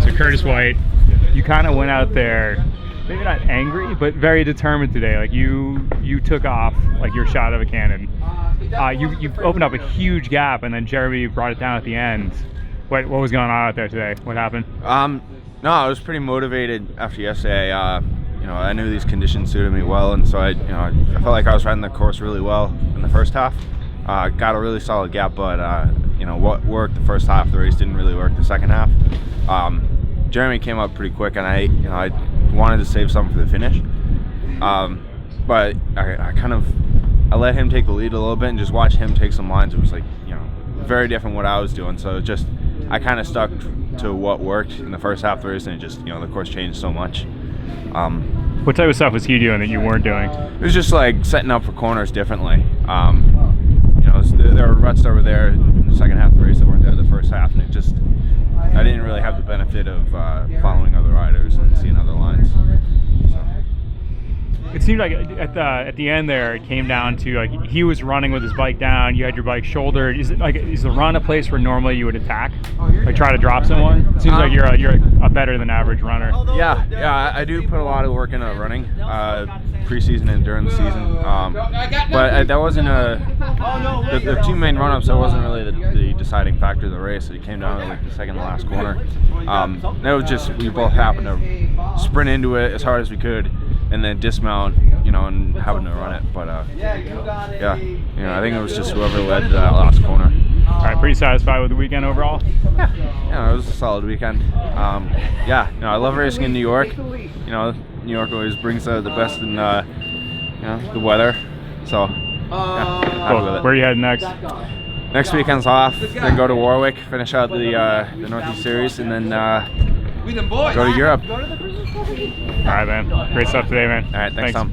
so Curtis White, you kind of went out there, maybe not angry, but very determined today. Like you took off like your shot of a cannon. You opened up a huge gap, and then Jeremy brought it down at the end. What was going on out there today? What happened? No, I was pretty motivated after yesterday. I knew these conditions suited me well, and so I felt like I was riding the course really well in the first half. Got a really solid gap, but what worked the first half of the race didn't really work the second half. Jeremy came up pretty quick, and I wanted to save something for the finish. But I let him take the lead a little bit and just watch him take some lines. It was like, very different what I was doing. So I kind of stuck to what worked in the first half of the race, and it just, the course changed so much. What type of stuff was he doing that you weren't doing? It was just like setting up for corners differently. There were ruts over there in the second half of the race that weren't there the first half, and I didn't really have the benefit of following other riders and seeing other lines. So. It seemed like at the end there, it came down to like he was running with his bike down. You had your bike shouldered. Is the run a place where normally you would attack, like try to drop someone? It seems like you're a better than average runner. Yeah, I do put a lot of work into running, preseason and during the season. But that wasn't the two main run-ups. That wasn't really the deciding factor of the race. It came down to like the second to last corner. That was just, we both happened to sprint into it as hard as we could, and then dismount, and having to run it. But I think it was just whoever led that last corner. All right, pretty satisfied with the weekend overall? Yeah, it was a solid weekend. I love racing in New York. New York always brings out the best in the weather. So Cool. Where are you heading next? Next weekend's off. Then go to Warwick, finish out the Northeast Series, and then go to Europe. All right, man. Great stuff today, man. All right, thanks Tom.